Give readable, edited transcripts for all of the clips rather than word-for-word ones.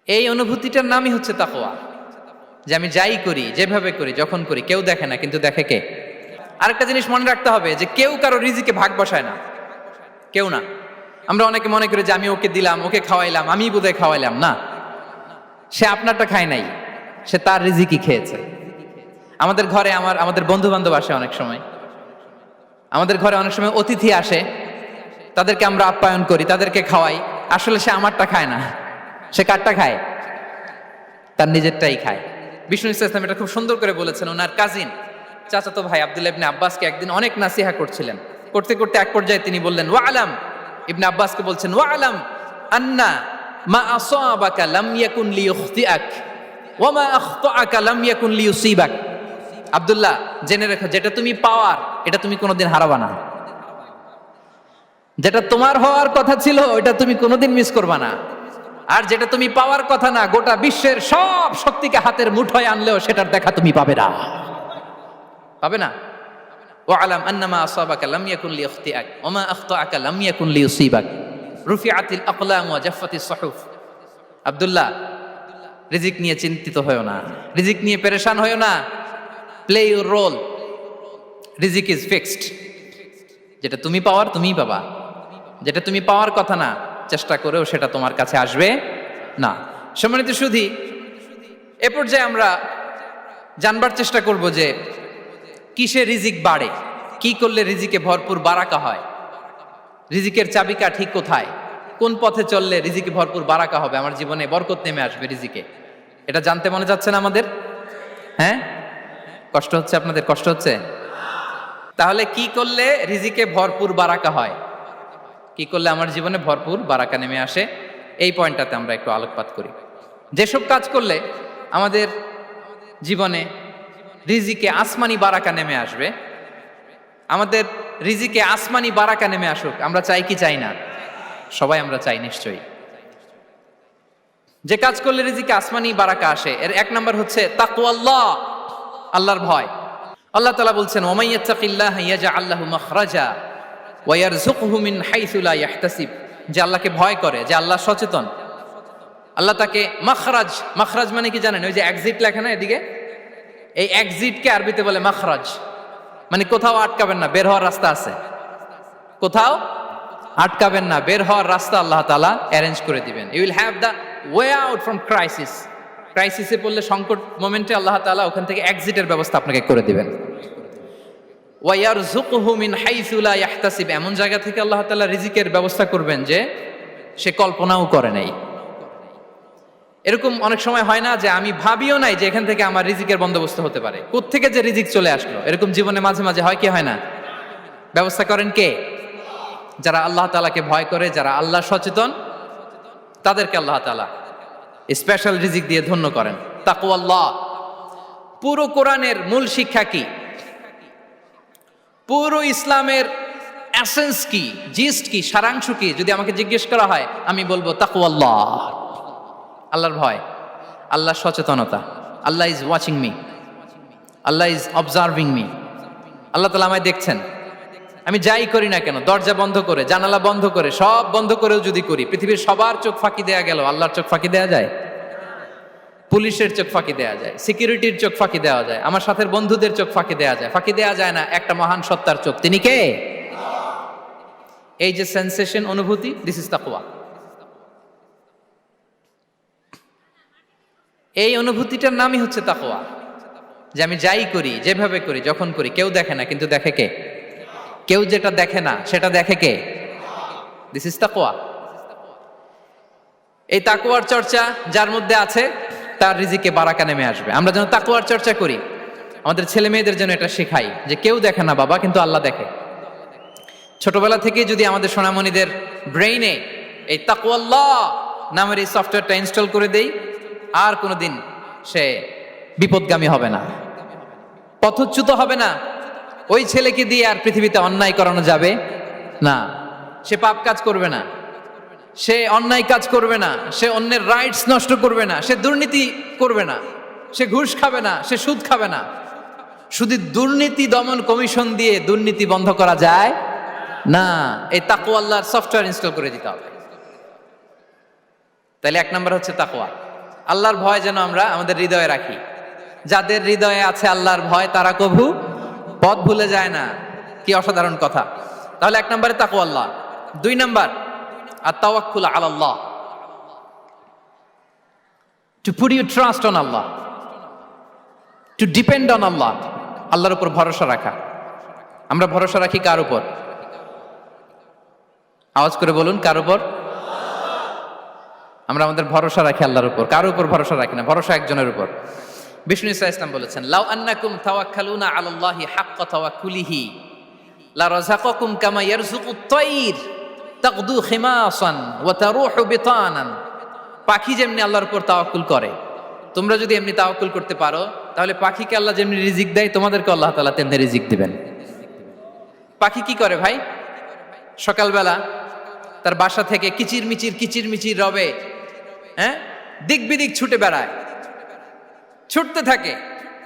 এই অনুভূতিটার নামই হচ্ছে তাকওয়া, যে আমি যাই করি, যেভাবে করি, যখন করি, কেউ দেখে না, কিন্তু দেখে কে? আরেকটা জিনিস মনে রাখতে হবে যে কেউ কারো রিজিকে ভাগ বসায় না, কেউ না। আমরা অনেকে মনে করি যে আমি ওকে দিলাম, ওকে খাওয়াইলাম, আমি বোধহয় খাওয়াইলাম। না, সে আপনারটা খায় নাই, সে তার রিজিকই খেয়েছে। আমাদের ঘরে আমাদের বন্ধু বান্ধব আসে অনেক সময়, আমাদের ঘরে অনেক সময় অতিথি আসে, তাদেরকে আমরা আপ্যায়ন করি, তাদেরকে খাওয়াই। আসলে সে আমারটা খায় না, সে কারটা খায়? তার নিজেরটাই খায়। বিষ্ণু ইসলাম এটা খুব সুন্দর করে বলেছেন। ওনার কাজিন, চাচাতো ভাই আব্দুল্লাহ ইবনে আব্বাসকে একদিন অনেক নাসিহা করছিলেন। করতে করতে এক পর্যায়ে তিনি বললেন, ওয়া আলাম, ইবনে আব্বাসকে বলছেন, ওয়া আলাম আন্না মা আসাবাকা লাম ইয়াকুন লিইখতিআক ওয়া মা আখতাআকা লাম ইয়াকুন লিইউসিবাক। আব্দুল্লাহ, জেনে রেখো, যেটা তুমি পাওয়ার এটা তুমি কোনোদিন হারাবা না। যেটা তোমার হওয়ার কথা ছিল ওটা তুমি কোনোদিন মিস করবা না। আর যেটা তুমি পাওয়ার কথা না, গোটা বিশ্বের সব শক্তিকে হাতের মুঠোয় আনলেও সেটার দেখা তুমি পাবে না, পাবে না। ওয়া আলাম আন্নামা আসাবাকা লাম ইয়াকুন লিইখতিআক ওয়া মা আখতাআকা লাম ইয়াকুন লিইউসিবাক রুফিআতিল আকলাম ওয়া জাফফাতিস সুহুফ। আব্দুল্লাহ, রিজিক নিয়ে চিন্তিত হয়ো না, রিজিক নিয়ে পেরেশান হয়ো না। প্লে ইউর রোল, রিজিক ইজ ফিক্সড। যেটা তুমি পাওয়ার তুমিই পাবা, যেটা তুমি পাওয়ার কথা না, চেষ্টা করেও সেটা তোমার কাছে আসবে না। সম্মানিত সুধী, এ পর্যায়ে আমরা জানবার চেষ্টা করব যে কিসে রিজিক বাড়ে, কি করলে রিজিকে ভরপুর বারাকা হয়, রিজিকের চাবিকা ঠিক কোথায়, কোন পথে চললে রিজিকে ভরপুর বারাকা হবে, আমার জীবনে বরকত নেমে আসবে রিজিকে। এটা জানতে মনে যাচ্ছে না আমাদের? হ্যাঁ, কষ্ট হচ্ছে আপনাদের? কষ্ট হচ্ছে? তাহলে কি করলে রিজিকে ভরপুর বারাকা হয়, কি করলে আমার জীবনে ভরপুর বারাকা নেমে আসে, এই পয়েন্টটাতে আমরা একটু আলোকপাত করি। যেসব কাজ করলে আমাদের জীবনে রিজিকে আসমানি বারাকা নেমে আসবে, আমাদের রিজিকে আসমানি বারাকা নেমে আসুক, আমরা চাই কি চাই না? সবাই আমরা চাই নিশ্চয়ই। যে কাজ করলে রিজিকে আসমানি বারাকা আসে, এর এক নাম্বার হচ্ছে তাকওয়াল্লাহ, আল্লাহর ভয়। আল্লাহ তাআলা বলছেন, ওয়া ইয়াত্তাকিল্লাহা ইয়াজআল লাহু মাখরাজা ওয়া ইয়ারযুকহু মিন হাইসু লা ইয়াহতাসিব। যে আল্লাহকে ভয় করে, যে আল্লাহ সচেতন, আল্লাহ তাকে মাখরাজ, মাখরাজ মানে কি জানেন? ওই যে এক্সিট লেখা না এদিকে, এই এক্সিটকে আরবিতে বলে মাখরাজ, মানে কোথাও আটকাবেন না, বের হওয়ার রাস্তা আছে, কোথাও আটকাবেন না, বের হওয়ার রাস্তা আল্লাহ তাআলা অ্যারেঞ্জ করে দিবেন। You will have the way out from crisis. ক্রাইসিসে পড়লে, সংকট মোমেন্টে আল্লাহ তাআলা ওখান থেকে এক্সিটের ব্যবস্থা আপনাকে করে দিবেন। ওয়া ইয়ারযুকহু মিন হাইসু লা ইয়াহতাসিব, এমন জায়গা থেকে আল্লাহ তাআলা রিজিকের ব্যবস্থা করবেন যে সে কল্পনাও করে নাই। এরকম অনেক সময় হয় না যে আমি ভাবিও নাই যে এখান থেকে আমার রিজিকের বন্দোবস্ত হতে পারে, কোত্থেকে যে রিজিক চলে আসলো। এরকম জীবনে মাঝে মাঝে হয় কি হয় না? ব্যবস্থা করেন কে? যারা আল্লাহ তাআলাকে ভয় করে, যারা আল্লাহ সচেতন, তাদেরকে আল্লাহ তাআলা স্পেশাল রিজিক দিয়ে ধন্য করেন। তাকওয়াল্লাহ। পুরো কোরআনের মূল শিক্ষা কি? পুরো ইসলামের এসেন্স কি, জিস্ট কি, সারাংশ কি যদি আমাকে জিজ্ঞেস করা হয়, আমি বলবো তাকওয়াল্লাহ, আল্লাহর ভয়, আল্লাহর সচেতনতা। Allah is watching me, Allah is observing me. আল্লাহ তাআলা আমায় দেখছেন। আমি যাই করি না কেন, দরজা বন্ধ করে, জানালা বন্ধ করে, সব বন্ধ করেও যদি করি, পৃথিবীর সবার চোখ ফাঁকি দেয়া গেল, আল্লাহর চোখ ফাঁকি দেয়া যায়? পুলিশের চোখ ফাঁকি দেয়া যায়, সিকিউরিটির চোখ ফাঁকি দেওয়া যায়, আমার সাথের বন্ধুদের চোখ ফাঁকি দেয়া যায়, ফাঁকি দেয়া যায় না একটা মহান সত্তার চোখ। তিনি কে? এই যে সেন্সেশন, অনুভূতি, দিস ইজ তাকওয়া। এই অনুভূতিটার নামই হচ্ছে তাকওয়া, যে আমি যাই করি, যেভাবে করি, যখন করি, কেউ দেখে না, কিন্তু দেখে কে? কেউ যেটা দেখে না সেটা দেখে কে? দিস ইজ তাকওয়া। এই তাকওয়ার চর্চা যার মধ্যে আছে, তার রিজিকে বারাকা নেমে আসবে। আমরা যেন তাকওয়ার চর্চা করি, আমাদের ছেলে মেয়েদের জন্য এটা শেখাই যে কেউ দেখে না বাবা, কিন্তু আল্লাহ দেখে। ছোটবেলা থেকে যদি আমাদের সোনামণিদের ব্রেইনে এই তাকওয়াল্লাহ নামের এই সফটওয়্যারটা ইনস্টল করে দেই, আর কোনোদিন সে বিপদগামী হবে না, পথচ্যুত হবে না। ওই ছেলেকে দিয়ে আর পৃথিবীতে অন্যায় করানো যাবে না, সে পাপ কাজ করবে না, সে অন্যায় কাজ করবে না, সে অন্যের রাইটস নষ্ট করবে না, সে দুর্নীতি করবে না, সে ঘুষ খাবে না, সে সুদ খাবে না। শুধু দুর্নীতি দমন কমিশন দিয়ে দুর্নীতি বন্ধ করা যায় না, এই তাকওয়া আল্লাহর সফটওয়্যার ইনস্টল করে দিতে হবে। তাহলে এক নাম্বার হচ্ছে তাকওয়া। আল্লাহর ভয় যেন আমরা আমাদের হৃদয়ে রাখি। যাদের হৃদয়ে আছে আল্লাহর ভয় তারা কভু পথ ভুলে যায় না। কি অসাধারণ কথা। তাহলে 1 নম্বরে তাকওয়াল্লাহ, 2 নম্বর আত-তাওয়াক্কুল আলাল্লাহ, to put your trust on Allah, to depend on Allah, আল্লাহর উপর ভরসা রাখা। আমরা ভরসা রাখি কার উপর? আওয়াজ করে বলুন, কার উপর? আমরা আমাদের ভরসা রাখি আল্লাহর উপর, কার উপর ভরসা রাখি না, ভরসা একজনের উপর। বিষ্ণু ইসা ইসলাম বলেছেন, লাউ আন্নাকুম তাওয়াক্কালুনা আলাল্লাহি হাক্কা তাওয়াক্কুলিহি লা রাযাকাকুম কামা ইয়ারযুকুত তায়র তাগদু খিমাসান ওয়া তারুহু বিতানান। পাখি যেমনি আল্লাহর উপর তাওয়াক্কুল করে, তোমরা যদি এমনি তাওয়াক্কুল করতে পারো তাহলে পাখিকে আল্লাহ যেমনি রিজিক দেয় তোমাদেরকে আল্লাহ তাআলা তেমনি রিজিক দিবেন। পাখি কি করে ভাই? সকালবেলা তার বাসা থেকে কিচিরমিচির রবে, হ্যাঁ, দিক বিদিক ছুটে বেড়ায়, ছুটতে থাকে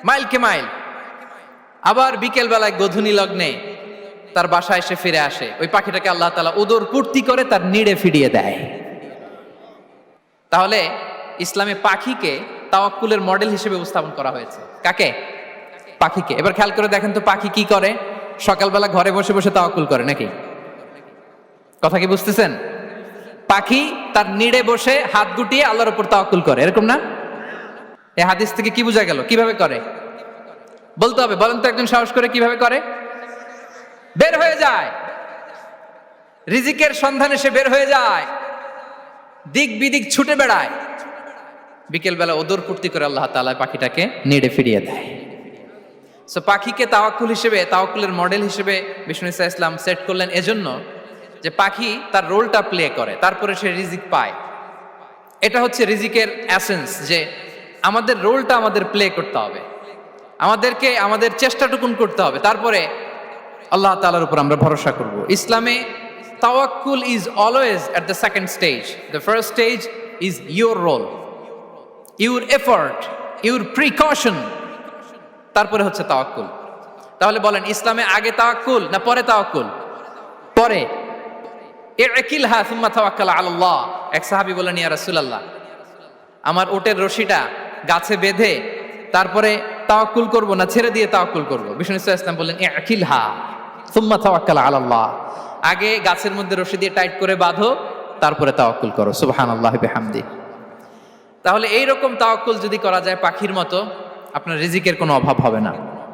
মাইলকে মাইল। আবার বিকেল বেলায় গধূলি লগ্নে তার বাসায় এসে ফিরে আসে। ওই পাখিটাকে আল্লাহ তাআলা উদর পূর্তি করে তার নিড়ে ফিরিয়ে দেয়। তাহলে ইসলামে পাখিকে তাওয়াক্কুলের মডেল হিসেবে উপস্থাপন করা হয়েছে। কাকে? পাখিকে। এবার খেয়াল করে দেখেন তো পাখি কি করে? সকালবেলা ঘরে বসে বসে তাওয়াক্কুল করে নাকি? কথা কি বুঝতেছেন? পাখি তার নিড়ে বসে হাত গুটিয়ে আল্লাহর উপর তাওয়াক্কুল করে, এরকম না? এই হাদিস থেকে কি বোঝা গেল? কিভাবে করে বলতে হবে, বলেন তো একজন সাহস করে কিভাবে করে? বের হয়ে যায়, রিজিকের সন্ধানে সে বের হয়ে যায়, দিক বিদিক ছুটে বেড়ায়, বিকেল বেলা ওদর পূর্তি করে আল্লাহ তাআলা পাখিটাকে নিড়ে ফিরিয়ে দেয়। সো পাখিকে তাওয়াক্কুল হিসেবে, তাওয়াক্কুলের মডেল হিসেবে বিষ্ণু ইসা ইসলাম সেট করলেন এজন্য যে পাখি তার রোলটা প্লে করে, তারপরে সে রিজিক পায়। এটা হচ্ছে রিজিকের এসেন্স, যে আমাদের রোলটা আমাদের প্লে করতে হবে, আমাদেরকে আমাদের চেষ্টাটুকুন করতে হবে, তারপরে আল্লাহ তাআলার উপর আমরা ভরসা করব। ইসলামে তাওয়াক্কুল is always at the second stage. The first stage is your role, your effort, your precaution, তারপরে হচ্ছে তাওয়াক্কুল। তাহলে বলেন, ইসলামে আগে তাওয়াক্কুল না পরে তাওয়াক্কুল? পরে। ইকিলহা সুম্মা তাওয়াক্কাল আলাল্লাহ। এক সাহাবী বলেন, ইয়া রাসূলুল্লাহ, আমার ওটের রশিটা গাছে বেঁধে তারপরে তাওয়াক্কুল করব না ছেড়ে দিয়ে তাওয়াক্কুল করব? বিষ্ণু ইসলাম বললেন, ইকিলহা সুম্মা তাওয়াক্কাল আলাল্লাহ। আগে গাছের মধ্যে রশি দিয়ে টাইট করে বাঁধো, তারপরে তাওয়াক্কুল করো। সুবহানাল্লাহি বিহামদি। তাহলে এইরকম তাওয়াক্কুল যদি করা যায় পাখির মতো, আপনার রিজিকের কোনো অভাব হবে না।